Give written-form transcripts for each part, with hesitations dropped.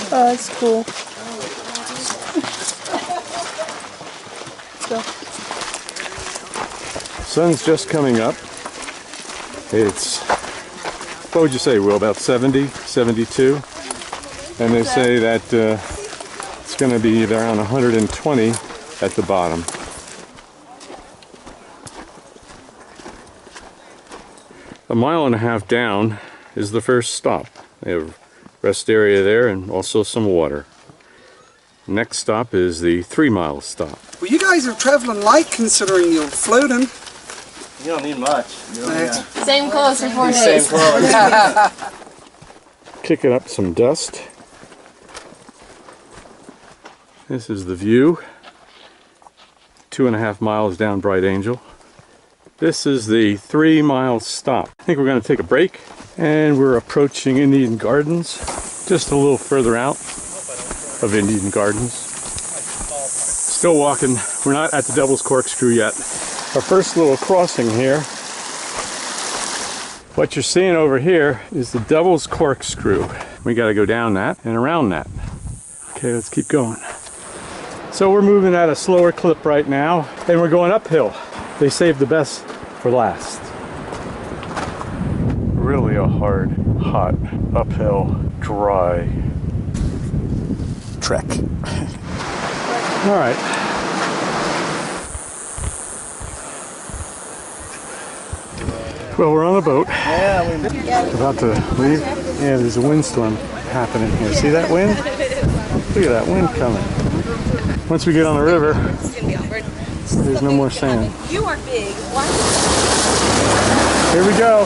Oh, that's cool. Let's go. Sun's just coming up. It's, what would you say, Will, about 70, 72? And they say that it's going to be around 120 at the bottom. A mile and a half down is the first stop. They have a rest area there and also some water. Next stop is the 3 mile stop. Well, you guys are traveling light considering you're floating. You don't need much. Same clothes for 4 days. Same clothes. Kicking up some dust. This is the view. 2.5 miles down Bright Angel. This is the 3 mile stop. I think we're going to take a break, and we're approaching Indian Gardens, just a little further out of Indian Gardens. Still walking. We're not at the Devil's Corkscrew yet. Our first little crossing here. What you're seeing over here is the Devil's Corkscrew. We got to go down that and around that. Okay, let's keep going. So we're moving at a slower clip right now, and we're going uphill. They saved the best for last. Really a hard, hot, uphill, dry trek. All right. Well, we're on a boat. Yeah, About to leave. Yeah, there's a windstorm happening here. See that wind? Look at that wind coming. Once we get on the river, there's no more sand. You are big. What? Here we go.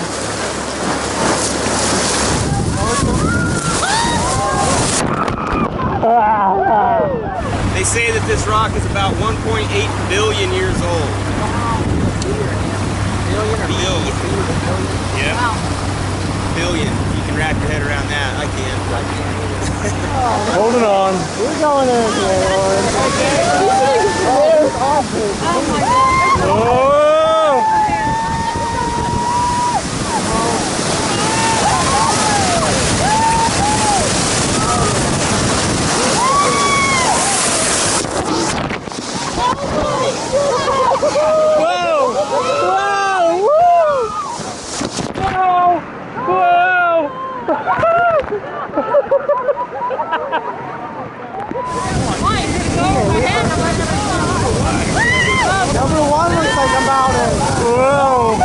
They say that this rock is about 1.8 billion years old. Billion. Yeah. Wow. Billion. You can wrap your head around that. I can't. Holding on. We're going in here, Lauren. Oh my God. Oh! Number one looks like a mountain. Whoa!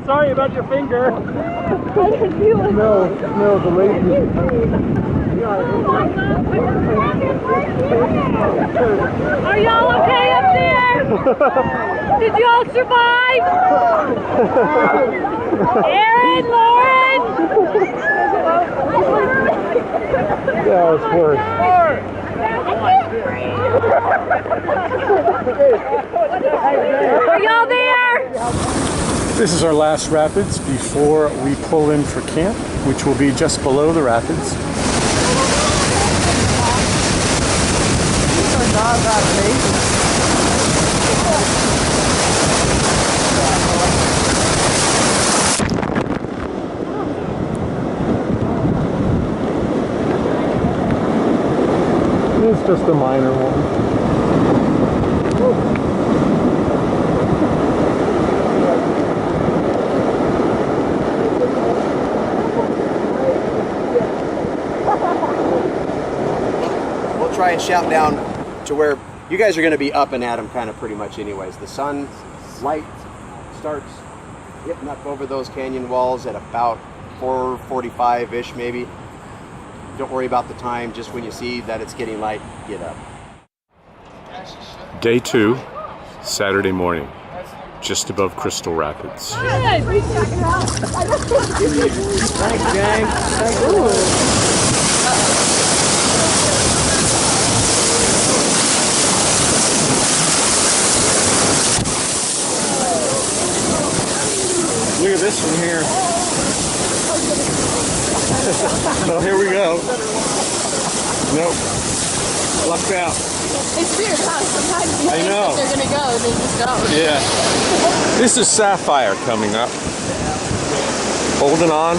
Sorry about your finger. I didn't feel it. No, the lady. Are y'all okay up there? Did you all survive? Aaron, Lauren? Yeah, it's worse. Are y'all there? This is our last rapids before we pull in for camp, which will be just below the rapids. These are not that big. It's just a minor one. Try and shout down to where you guys are going to be up and at them kind of pretty much anyways. The sun light starts hitting up over those canyon walls at about 4:45-ish maybe. Don't worry about the time, just when you see that it's getting light, get up. Day 2, Saturday morning. just above Crystal Rapids. Thanks, gang. Look at this one here. Oh, here we go. Nope. Lucked out. It's weird how sometimes you I think know. that they're gonna go and they just don't. Yeah. This is Sapphire coming up. Holding on.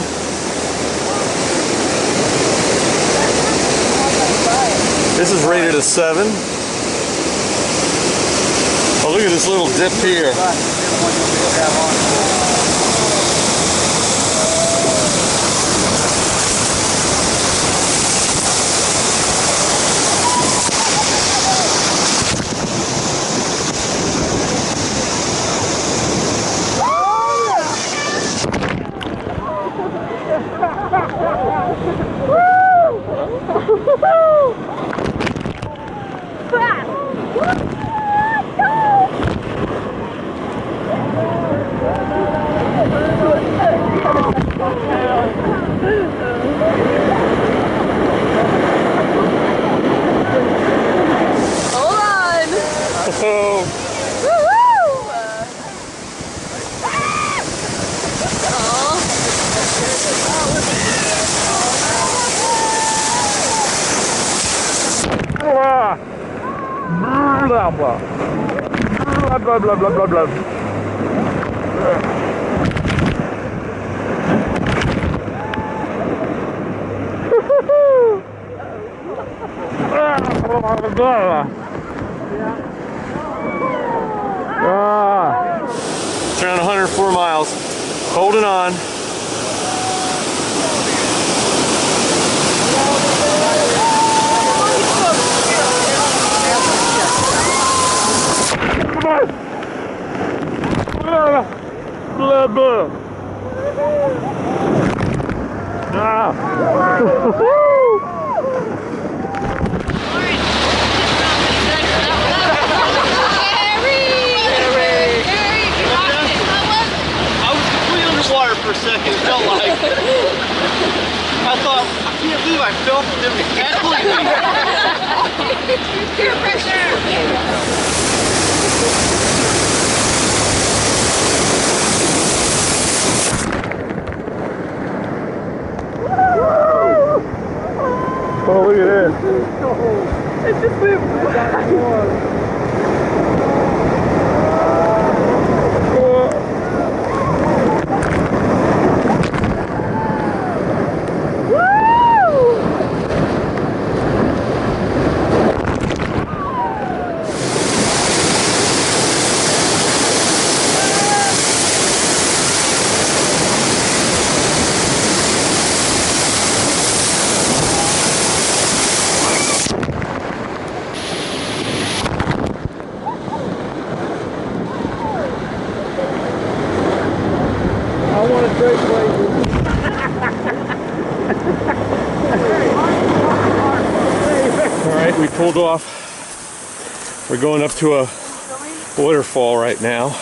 This is rated a 7. Oh, look at this little dip here. Blah blah blah blah blah blah blah. It's around 104 miles. Holding on. Blah blah. Underwater for a second, it felt like. I thought, I can't believe I fell from them to Peer pressure! Oh, look at this. It's just moving. Alright, we pulled off. We're going up to a waterfall right now.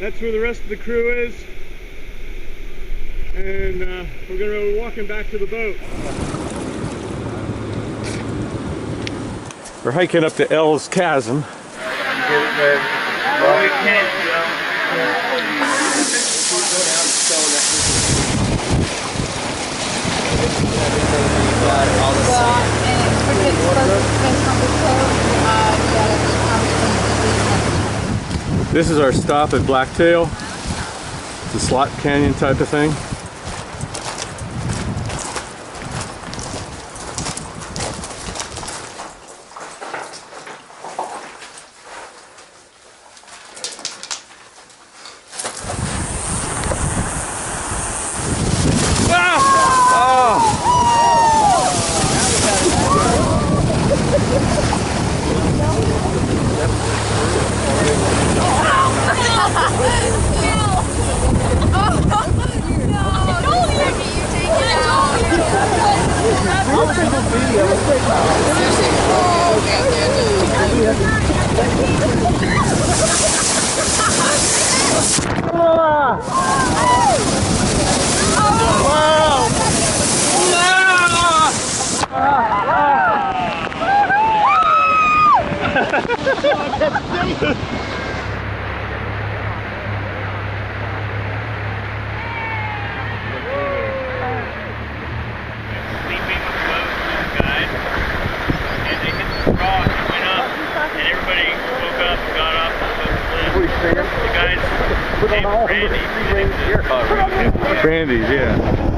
That's where the rest of the crew is, and we're going to be walking back to the boat. We're hiking up to L's Chasm. This is our stop at Blacktail. It's a slot canyon type of thing. Brandy's, yeah.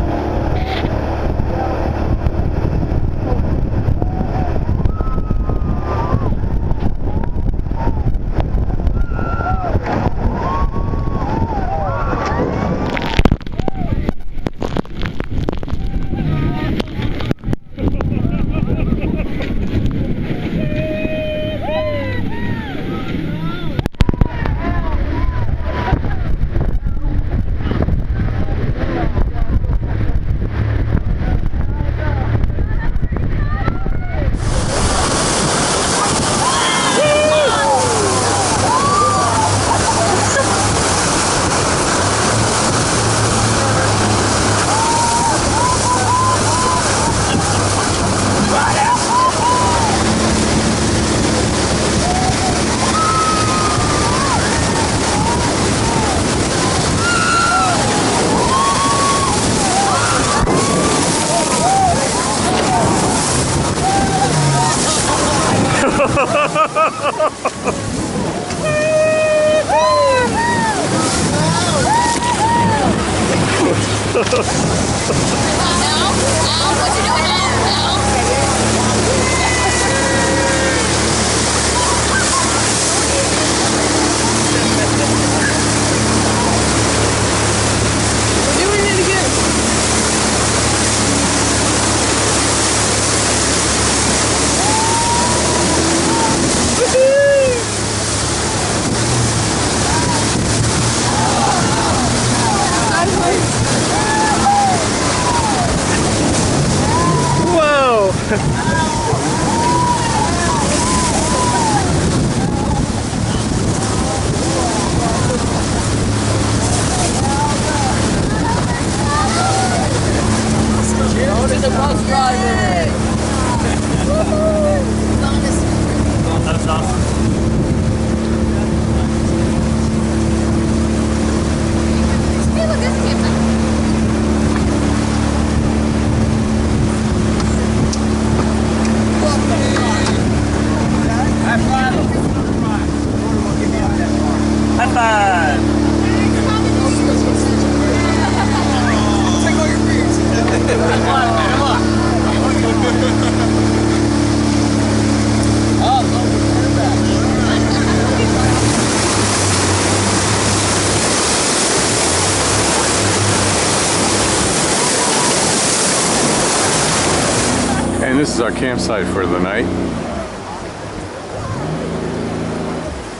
And this is our campsite for the night.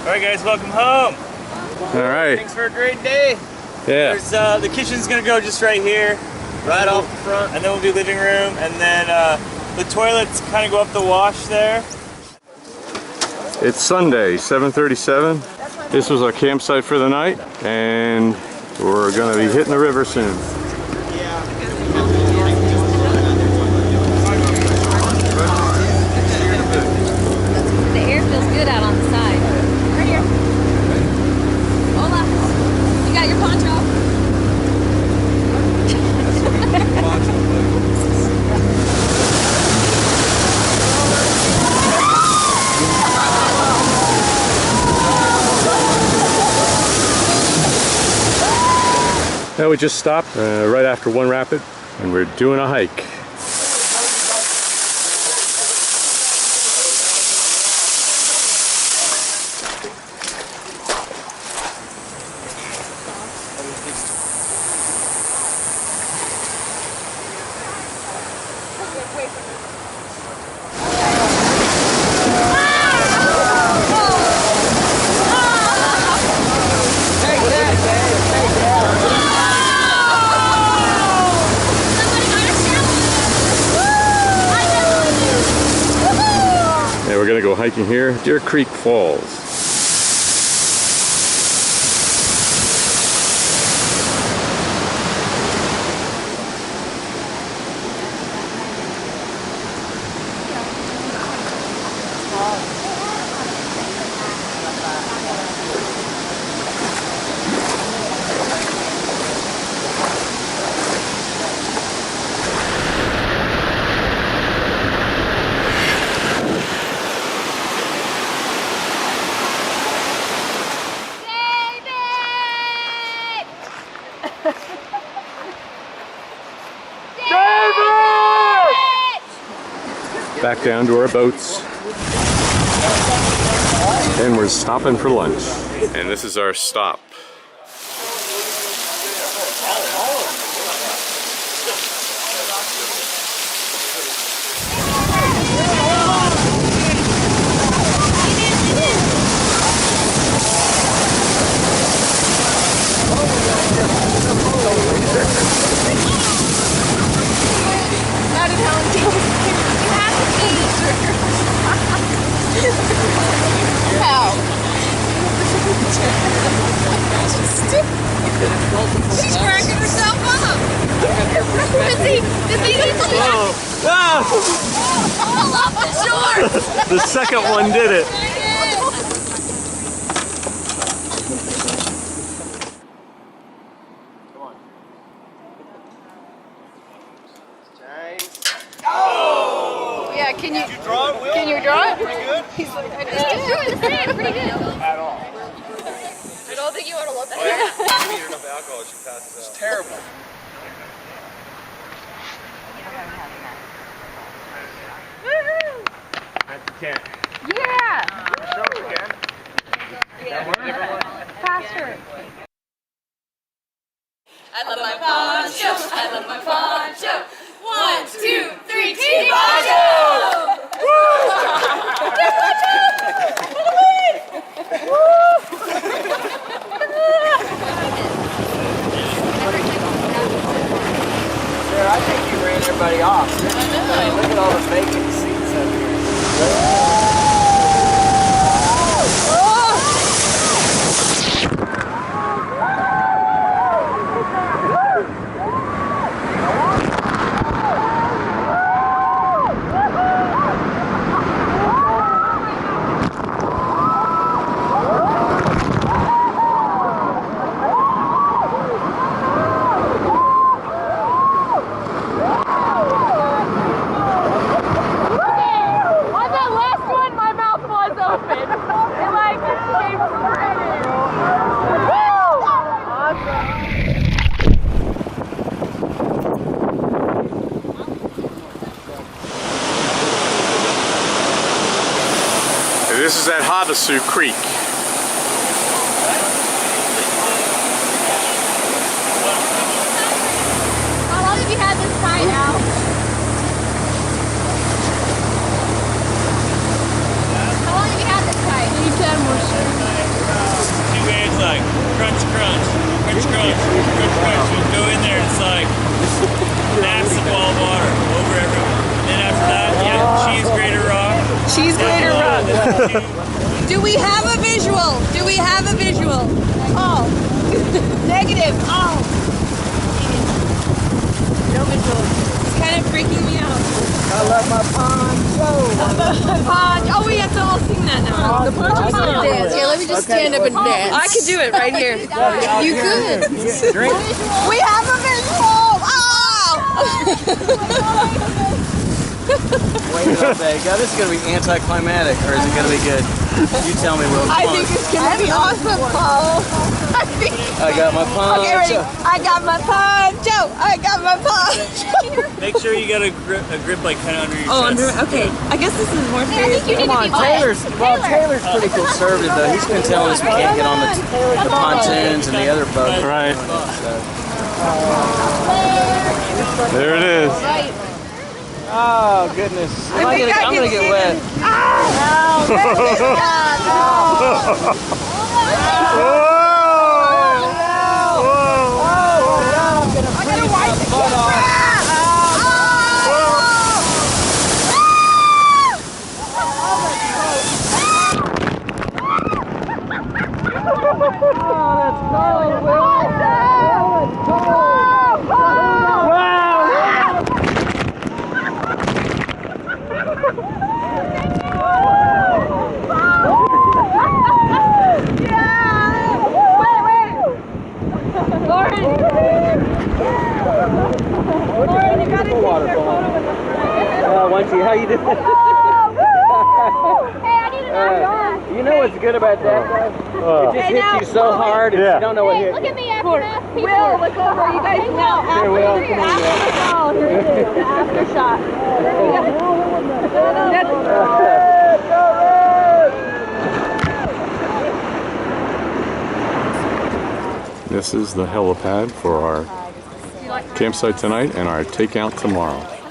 Alright guys, welcome home. Alright. Thanks for a great day. Yeah. There's, the kitchen's gonna go just right here, right off the front, and then we'll do living room, and then the toilets kind of go up the wash there. It's Sunday, 7:37. This was our campsite for the night, and we're gonna be hitting the river soon. The air feels good out on the side. Right here. Hola. You got your poncho? Now we just stopped right after one rapid, and we're doing a hike. We're gonna go hiking here, Deer Creek Falls. back down to our boats. And we're stopping for lunch. And this is our stop. Not in Helen. You have to eat. How? She's cracking herself up. Does he need to fall off the shore? The second one did it. Yeah, can you draw it, Will? Can you draw it? Pretty good. He's like, I just did. Pretty good. At all. I don't think you want to let that happen. If you need enough alcohol, she passes out. It's terrible. Yeah. Faster. I love my poncho. I love my poncho. 1, 2, 3, team poncho! Sarah, I think you ran everybody off. Look at all the vacant seats up here. This is at Havasu Creek. How long have you had this tie now? How long have you had this tie? Anytime we're sure. Two waves like crunch, crunch, crunch, crunch, crunch, crunch. You go in there, it's like massive wall of water over everyone. And then after that, you have cheese grater rock. Cheese grater rock. Do we have a visual? Do we have a visual? Oh. Negative. Oh. No visual. It's kind of freaking me out. I love my poncho. Oh, we have to all sing that now. The poncho's gonna dance. Yeah, let me just stand up and dance. I could do it right here. You could. Drink. We have a visual. Oh! Wait all day. God, this is going to be anticlimactic, or is it going to be good? You tell me, Will. I think it's going to be awesome, Paul. I got my poncho. Okay, ready? I got my poncho. I got my poncho. Make sure you got a grip like kind of under your chest. Okay. I guess this is more serious. I think you need Come on, Taylor's pretty conservative, though. He's been telling us we can't get on the pontoons and the other boats. Right. So. There it is. Oh, goodness. I'm going to get wet. How you doing? You know what's good about that, guys? It just hits you so hard, and you don't know what hit. Look at me after this. Will, look over. You guys know. Here, Will, come on, After the call, here it is. The after shot. this is the helipad for our campsite tonight and our takeout tomorrow.